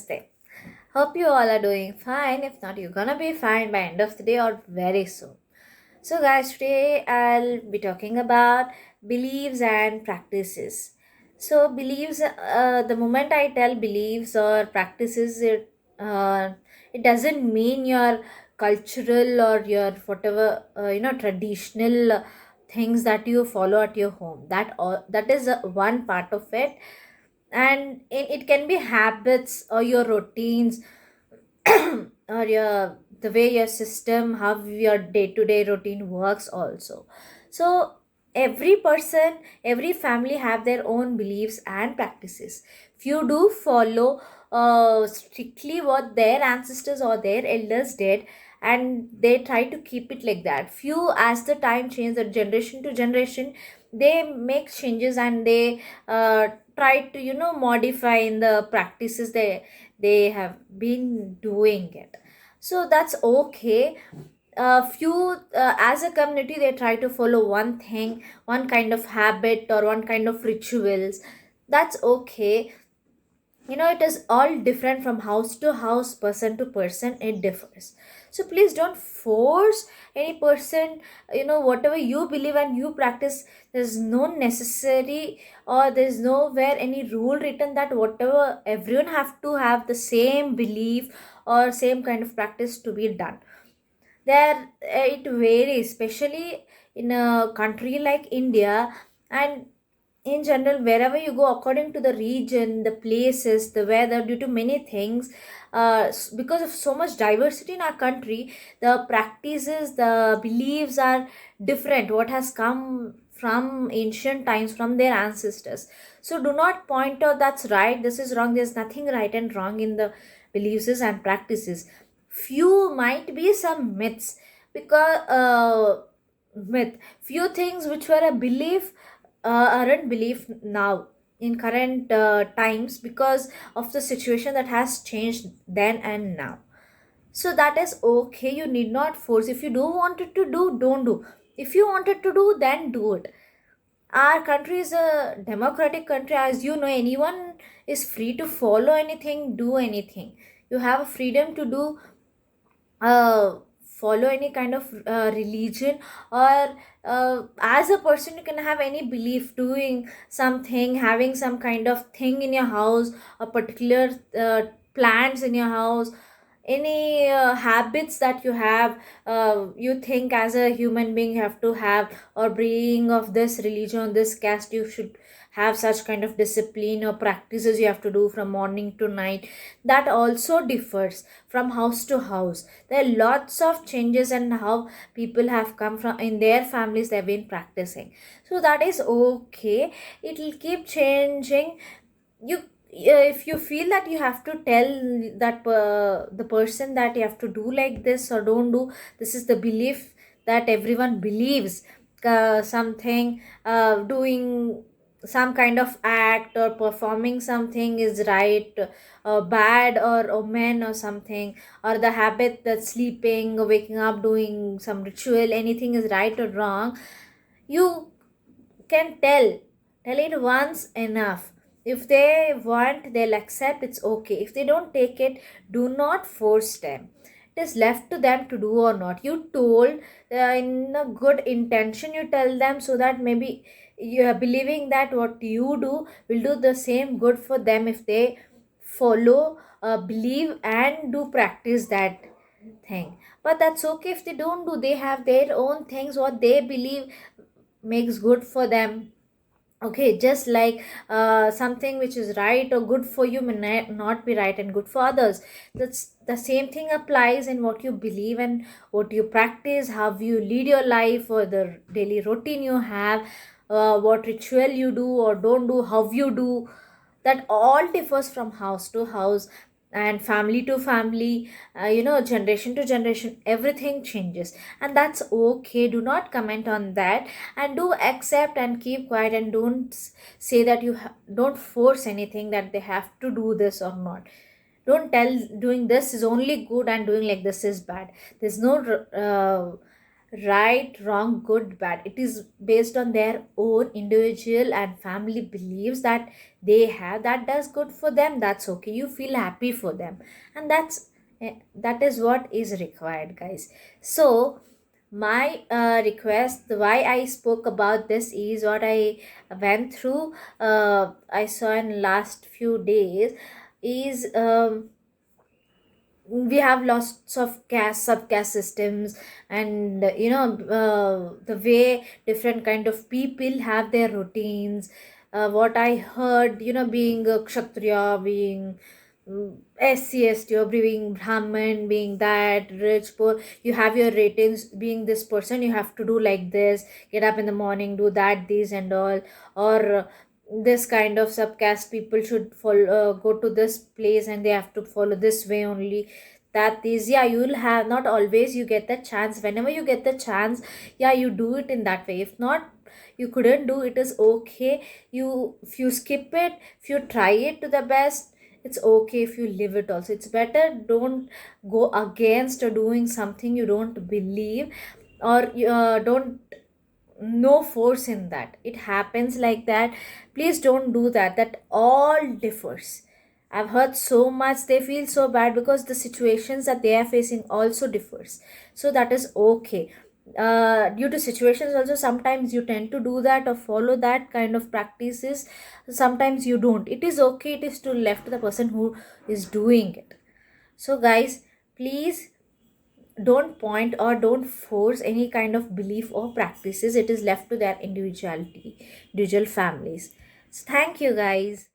Namaste. Hope you all are doing fine. If not, you're gonna be fine by end of the day or very soon. So, guys, today I'll be talking about beliefs and practices. So, beliefs. The moment I tell beliefs or practices, it doesn't mean your cultural or your whatever traditional things that you follow at your home. That is one part of it, and it can be habits or your routines or your the way your system, how your day-to-day routine works also. So every person, every family have their own beliefs and practices. Few do follow strictly what their ancestors or their elders did, and they try to keep it like that. Few, as the time changes, the generation to generation, they make changes, and they try to modify in the practices they have been doing it. So that's okay. Few, as a community, they try to follow one thing, one kind of habit or one kind of rituals. That's okay. It is all different from house to house, person to person, it differs. So please don't force any person. Whatever you believe and you practice, there's no necessary, or there's nowhere any rule written that whatever everyone have to have the same belief or same kind of practice to be done. There, it varies, especially in a country like India, and in general wherever you go, according to the region, the places, the weather, due to many things, because of so much diversity in our country, the practices, the beliefs are different, what has come from ancient times, from their ancestors. So do not point out that's right, this is wrong. There's nothing right and wrong in the beliefs and practices. Few might be some myths, because myth, few things which were a belief aren't belief now in current times, because of the situation that has changed then and now. So that is okay, you need not force. If you don't want it to do, don't do. If you wanted to do, then do it. Our country is a democratic country, as you know. Anyone is free to follow anything, do anything. You have a freedom to do, follow any kind of religion, or as a person you can have any belief, doing something, having some kind of thing in your house, a particular plants in your house, any habits that you have, you think as a human being you have to have, or being of this religion, this caste, you should have such kind of discipline or practices you have to do from morning to night. That also differs from house to house. There are lots of changes, and how people have come from in their families, they've been practicing. So that is okay, it will keep changing. You, if you feel that you have to tell that the person that you have to do like this or don't do, this is the belief that everyone believes, something, doing some kind of act or performing something is right, bad, or omen or something, or the habit that sleeping or waking up doing some ritual, anything is right or wrong. You can tell it once enough. If they want, they'll accept, it's okay. If they don't take it, do not force them. It is left to them to do or not. You told, in a good intention you tell them, so that maybe you are believing that what you do will do the same good for them, if they follow, believe and do practice that thing. But that's okay if they don't do. They have their own things, what they believe makes good for them. Okay, just like something which is right or good for you may not be right and good for others. That's the same thing applies in what you believe and what you practice, how you lead your life, or the daily routine you have, what ritual you do or don't do, how you do. That all differs from house to house and family to family, generation to generation, everything changes, and that's okay. Do not comment on that, and do accept and keep quiet, and don't say that don't force anything that they have to do this or not. Don't tell doing this is only good and doing like this is bad. There's no right, wrong, good, bad. It is based on their own individual and family beliefs that they have. That does good for them, that's okay, you feel happy for them, and that is what is required, guys. So my request, why I spoke about this is what I went through, I saw in last few days, is we have lots of caste subcaste systems, and the way different kind of people have their routines. What I heard, being a kshatriya, being SC/ST, or being Brahmin, being that rich, poor, you have your ratings. Being this person, you have to do like this, get up in the morning, do that, this and all. Or this kind of subcaste people should follow, go to this place, and they have to follow this way only. That is, yeah, you will have, not always you get the chance. Whenever you get the chance, yeah, you do it in that way. If not, you couldn't do it, is okay. If you skip it, if you try it to the best, it's okay. If you live it also, it's better. Don't go against or doing something you don't believe, or don't, no force in that. It happens like that. Please don't do that. That all differs. I've heard so much, they feel so bad because the situations that they are facing also differs. So that is okay. Due to situations also, sometimes you tend to do that or follow that kind of practices, sometimes you don't. It is okay. It is to left to the person who is doing it. So guys, please don't point or don't force any kind of belief or practices. It is left to their individuality, individual families. So thank you, guys.